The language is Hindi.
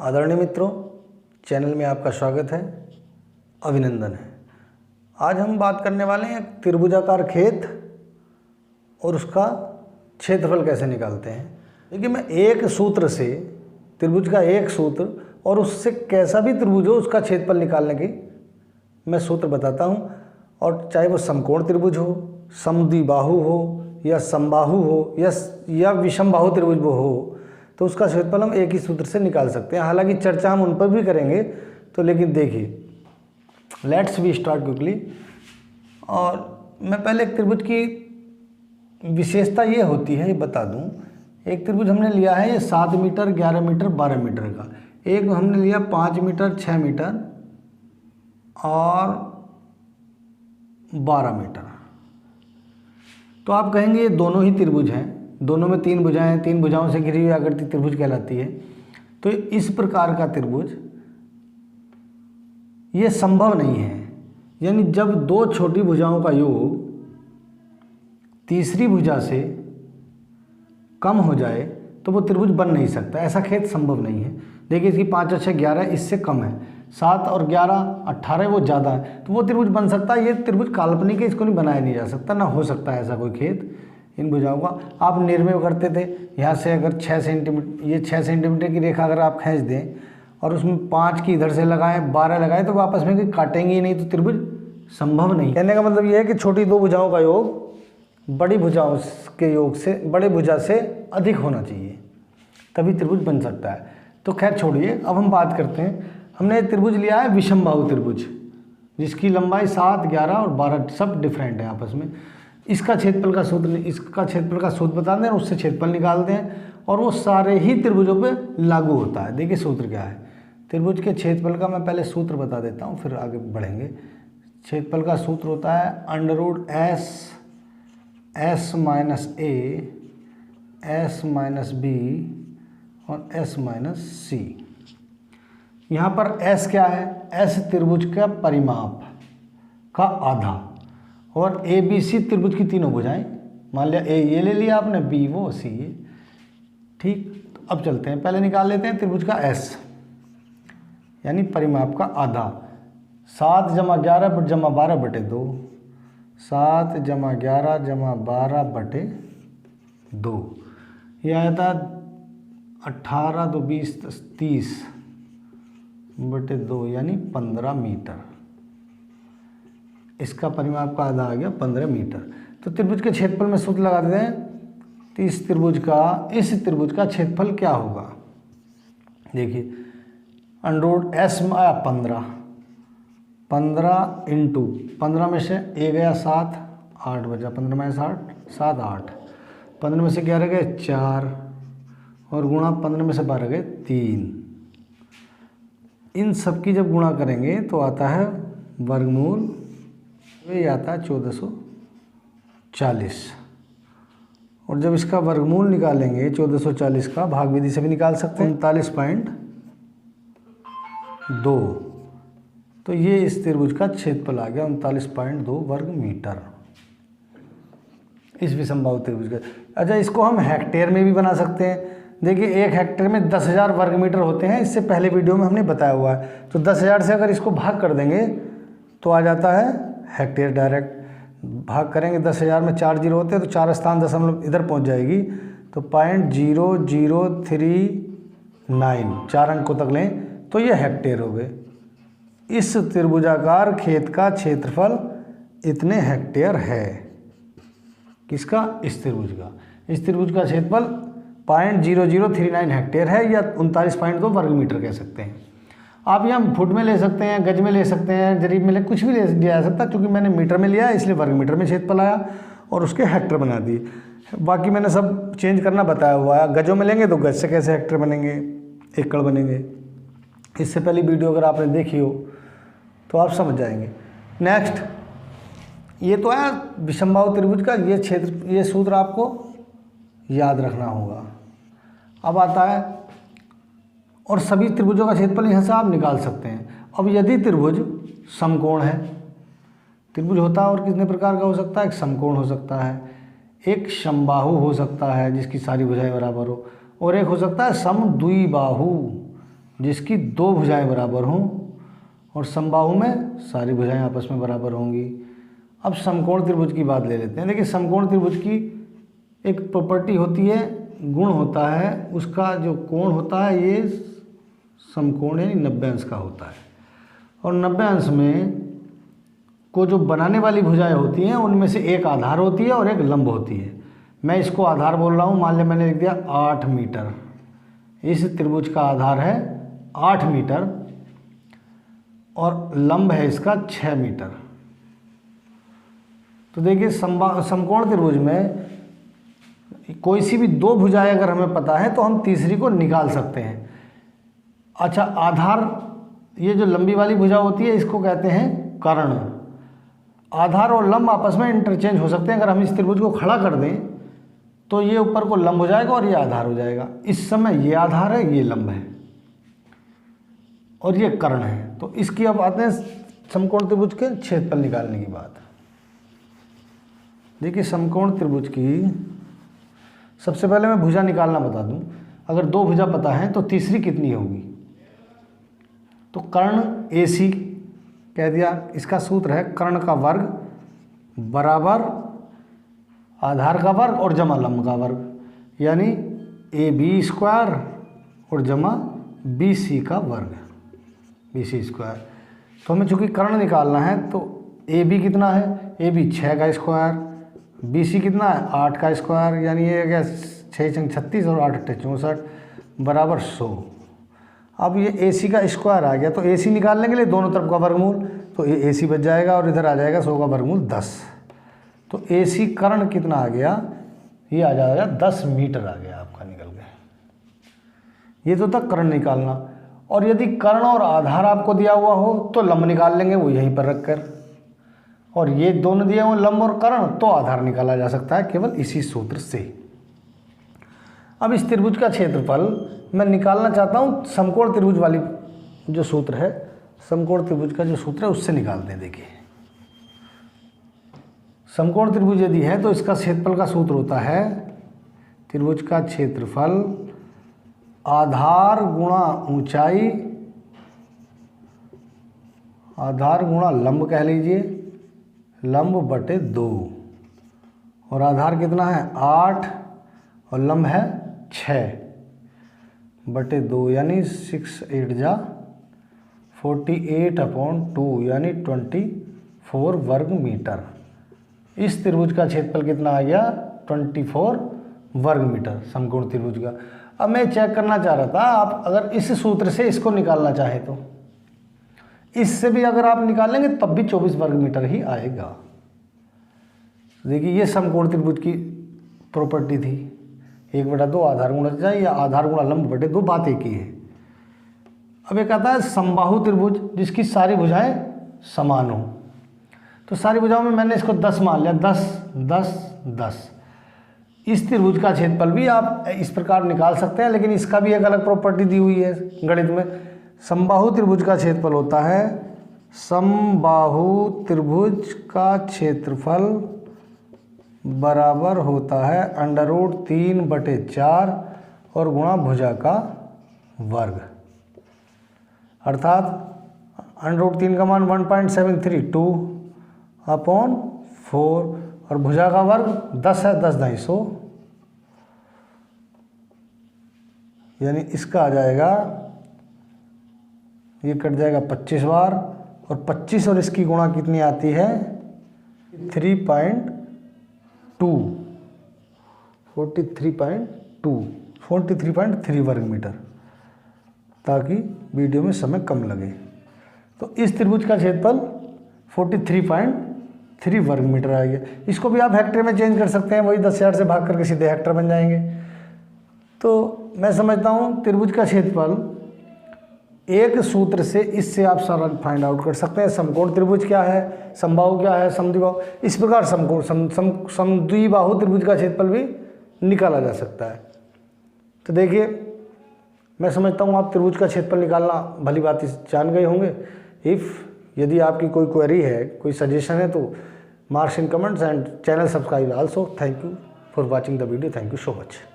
आदरणीय मित्रों, चैनल में आपका स्वागत है, अभिनंदन है। आज हम बात करने वाले हैं त्रिभुजाकार खेत और उसका क्षेत्रफल कैसे निकालते हैं। देखिए, मैं एक सूत्र से त्रिभुज का एक सूत्र और उससे कैसा भी त्रिभुज हो उसका क्षेत्रफल निकालने की मैं सूत्र बताता हूं। और चाहे वो समकोण त्रिभुज हो, समद्विबाहु हो या समबाहु हो या विषमबाहु त्रिभुज वो हो, तो उसका क्षेत्रफल हम एक ही सूत्र से निकाल सकते हैं। हालांकि चर्चा हम उन पर भी करेंगे, तो लेकिन देखिए, लेट्स वी स्टार्ट क्विकली। और मैं पहले एक त्रिभुज की विशेषता ये होती है, ये बता दूं। एक त्रिभुज हमने लिया है ये 7 मीटर, 11 मीटर, 12 मीटर का। एक हमने लिया 5 मीटर, 6 मीटर और 12 मीटर। तो आप कहेंगे ये दोनों ही त्रिभुज हैं, दोनों में 3 भुजाएं, 3 भुजाओं से घिरी हुई आकृति त्रिभुज कहलाती है। तो इस प्रकार का त्रिभुज ये संभव नहीं है। यानी जब दो छोटी भुजाओं का योग तीसरी भुजा से कम हो जाए तो वो त्रिभुज बन नहीं सकता। ऐसा खेत संभव नहीं है। देखिए, इसकी 5 और 6 11 इससे कम है, 7 और 11 18 वो ज़्यादा है, तो वो त्रिभुज बन सकता है। ये त्रिभुज काल्पनिक है, इसको नहीं बनाया नहीं जा सकता, ना हो सकता है ऐसा कोई खेत इन भुजाओं का। आप निर्णय करते थे, यहाँ से अगर 6 सेंटीमीटर, ये 6 सेंटीमीटर की रेखा अगर आप खींच दें और उसमें 5 की इधर से लगाएं, 12 लगाएं, तो आपस में काटेंगे ही नहीं, तो त्रिभुज संभव नहीं। कहने का मतलब ये है कि छोटी दो भुजाओं का योग बड़ी भुजाओं के योग से, बड़े भुजा से अधिक होना चाहिए, तभी त्रिभुज बन सकता है। तो खैर छोड़िए, अब हम बात करते हैं। हमने त्रिभुज लिया है विषमबाहु त्रिभुज, जिसकी लंबाई 7, 11 और 12 सब डिफरेंट है आपस में। इसका क्षेत्रफल का सूत्र बता दें, उससे क्षेत्रफल निकालते हैं और वो सारे ही त्रिभुजों पे लागू होता है। देखिए सूत्र क्या है। त्रिभुज के क्षेत्रफल का मैं पहले सूत्र बता देता हूँ, फिर आगे बढ़ेंगे। क्षेत्रफल का सूत्र होता है √S -A S - B और S - C। यहाँ पर S क्या है? S त्रिभुज का परिमाप का आधा और ABC त्रिभुज की तीनों भुजाएं। मान लिया A ये ले लिया आपने, B वो, C ये, ठीक। तो अब चलते हैं, पहले निकाल लेते हैं त्रिभुज का S, यानी परिमाप का आधा। 7 + 11 + 12 बटे 2, 7 + 11 + 12 बटे 2, यह आया था 18 × 2 = 20 + 30 बटे 2, यानी 15 मीटर। इसका परिमाप का आधा आ गया 15 मीटर। तो त्रिभुज के क्षेत्रफल में सूत्र लगा देते हैं। तो इस त्रिभुज का क्षेत्रफल क्या होगा? देखिए, √S में आया 15 इंटू 15 में से A गया 7, 8 बचा, 15 में 60, 7 8, 15 में से 11 गए 4 और गुणा 15 में से 12 गए 3। इन सब की जब गुणा करेंगे तो आता है वर्गमूल, ये आता है 1440। और जब इसका वर्गमूल निकालेंगे 1440 का, भाग विधि से भी निकाल सकते हैं, 39.2। तो ये इस त्रिभुज का क्षेत्रफल आ गया 39.2 वर्ग मीटर, इस विषमबाहु त्रिभुज का। अच्छा, इसको हम हेक्टेयर में भी बना सकते हैं। देखिए, 1 हेक्टेयर में 10,000 वर्ग मीटर होते हैं, इससे पहले वीडियो में हमने बताया हुआ है। तो 10,000 से अगर इसको भाग कर देंगे तो आ जाता है हेक्टेयर। डायरेक्ट भाग करेंगे, 10,000 में 4 जीरो होते हैं, तो 4 स्थान दशमलव इधर पहुंच जाएगी, तो 0.0039, 4 अंकों तक लें तो ये हेक्टेयर हो गए। इस त्रिभुजाकार खेत का क्षेत्रफल इतने हेक्टेयर है। किसका? इस त्रिभुज का। इस त्रिभुज का क्षेत्रफल 0.0039 हेक्टेयर है, या 39.2 वर्ग मीटर कह सकते हैं। आप यहाँ फुट में ले सकते हैं, गज में ले सकते हैं, जरीब में ले, कुछ भी ले लिया जा सकता है। क्योंकि मैंने मीटर में लिया है इसलिए वर्ग मीटर में क्षेत्रफल आया और उसके हेक्टर बना दिए। बाकी मैंने सब चेंज करना बताया हुआ है। गजों में लेंगे तो गज से कैसे हेक्टर बनेंगे, एकड़ बनेंगे। इससे पहली वीडियो अगर आपने देखी हो तो आप समझ जाएंगे। नेक्स्ट, ये तो है विषमबाहु त्रिभुज का ये सूत्र आपको याद रखना होगा। अब आता है, और सभी त्रिभुजों का क्षेत्रफल यहाँ से आप निकाल सकते हैं। अब यदि त्रिभुज समकोण है, त्रिभुज होता है और कितने प्रकार का हो सकता है? एक समकोण हो सकता है, एक समबाहु हो सकता है जिसकी सारी भुजाएं बराबर हो, और एक हो सकता है समद्विबाहु जिसकी दो भुजाएं बराबर हों और समबाहु में सारी भुजाएं आपस में बराबर होंगी। अब समकोण त्रिभुज की बात ले लेते हैं। देखिए समकोण त्रिभुज की एक प्रॉपर्टी होती है, गुण होता है, उसका जो कोण होता है ये समकोण यानी 90 अंश का होता है। और 90 अंश में को जो बनाने वाली भुजाएं होती हैं उनमें से एक आधार होती है और एक लंब होती है। मैं इसको आधार बोल रहा हूँ, मान लिया मैंने लिख दिया 8 मीटर। इस त्रिभुज का आधार है 8 मीटर और लंब है इसका 6 मीटर। तो देखिए समकोण त्रिभुज में कोई सी भी दो भुजाएं अगर हमें पता है तो हम तीसरी को निकाल सकते हैं। अच्छा, आधार, ये जो लंबी वाली भुजा होती है इसको कहते हैं कर्ण। आधार और लंब आपस में इंटरचेंज हो सकते हैं। अगर हम इस त्रिभुज को खड़ा कर दें तो ये ऊपर को लंब हो जाएगा और ये आधार हो जाएगा। इस समय ये आधार है, ये लंब है और ये कर्ण है। तो इसकी अब आते हैं समकोण त्रिभुज के क्षेत्रफल निकालने की बात। देखिए समकोण त्रिभुज की सबसे पहले मैं भुजा निकालना बता दूं। अगर दो भुजा पता है तो तीसरी कितनी होगी, तो कर्ण AC कह दिया। इसका सूत्र है कर्ण का वर्ग बराबर आधार का वर्ग और जमा लंब का वर्ग, यानी AB स्क्वायर और जमा BC का वर्ग, BC स्क्वायर। तो हमें चूँकि कर्ण निकालना है तो AB कितना है, AB 6 का स्क्वायर, BC कितना है 8 का स्क्वायर, यानी ये गया 6 × 36 और 8 × 64 बराबर 100। अब ये AC का स्क्वायर आ गया तो AC निकालने के लिए दोनों तरफ का वर्गमूल, तो ये AC बच जाएगा और इधर आ जाएगा 100 का वर्गमूल 10। तो AC कर्ण कितना आ गया, ये आ जाएगा 10 मीटर आ गया आपका निकल गया। ये तो था कर्ण निकालना। और यदि कर्ण और आधार आपको दिया हुआ हो तो लंब निकाल लेंगे वो यहीं पर रखकर, और ये दोनों दिए हुए लंब और कर्ण तो आधार निकाला जा सकता है केवल इसी सूत्र से। अब इस त्रिभुज का क्षेत्रफल मैं निकालना चाहता हूँ समकोण त्रिभुज वाली जो सूत्र है, समकोण त्रिभुज का जो सूत्र है उससे निकालते हैं। देखिए समकोण त्रिभुज यदि है तो इसका क्षेत्रफल का सूत्र होता है त्रिभुज का क्षेत्रफल आधार गुणा ऊंचाई, आधार गुणा लंब कह लीजिए, लंब बटे 2। और आधार कितना है 8 और लंब है 6 बटे 2, यानी 6 8 जा 48/2 यानी 24 वर्ग मीटर। इस त्रिभुज का क्षेत्रफल कितना आ गया 24 वर्ग मीटर समकोण त्रिभुज का। अब मैं चेक करना चाह रहा था, आप अगर इस सूत्र से इसको निकालना चाहे तो इससे भी अगर आप निकालेंगे तब भी 24 वर्ग मीटर ही आएगा। देखिए ये समकोण त्रिभुज की प्रॉपर्टी थी, 1/2 आधार गुणा ऊंचाई या आधार गुणा लंब बटे 2, बात एक ही है। अब एक आता है समबाहु त्रिभुज जिसकी सारी भुजाएं समान हो। तो सारी भुजाओं में मैंने इसको 10 मान लिया, 10 10 10। इस त्रिभुज का क्षेत्रफल भी आप इस प्रकार निकाल सकते हैं, लेकिन इसका भी एक अलग प्रॉपर्टी दी हुई है गणित में। समबाहु त्रिभुज का क्षेत्रफल होता है, समबाहु त्रिभुज का क्षेत्रफल बराबर होता है √3/4 और गुणा भुजा का वर्ग, अर्थात √3 का मान 1.732/4 और भुजा का वर्ग 10 है, 10 250, यानी इसका आ जाएगा, ये कट जाएगा 25 बार और 25 और इसकी गुणा कितनी आती है 43.3 वर्ग मीटर, ताकि वीडियो में समय कम लगे। तो इस त्रिभुज का क्षेत्रफल 43.3 वर्ग मीटर आ गया। इसको भी आप हेक्टेयर में चेंज कर सकते हैं, वही 10,000 से भाग करके सीधे हेक्टर बन जाएंगे। तो मैं समझता हूँ त्रिभुज का क्षेत्रफल एक सूत्र से इससे आप सारा फाइंड आउट कर सकते हैं। समकोण त्रिभुज क्या है, समबाहु क्या है, समद्विबाहु, इस प्रकार समद्विबाहु त्रिभुज का क्षेत्रफल भी निकाला जा सकता है। तो देखिए मैं समझता हूँ आप त्रिभुज का क्षेत्रफल निकालना भली बात जान गए होंगे। यदि आपकी कोई क्वेरी है, कोई सजेशन है तो marks in comments and channel subscribe also. Thank you for watching the video, thank you so much.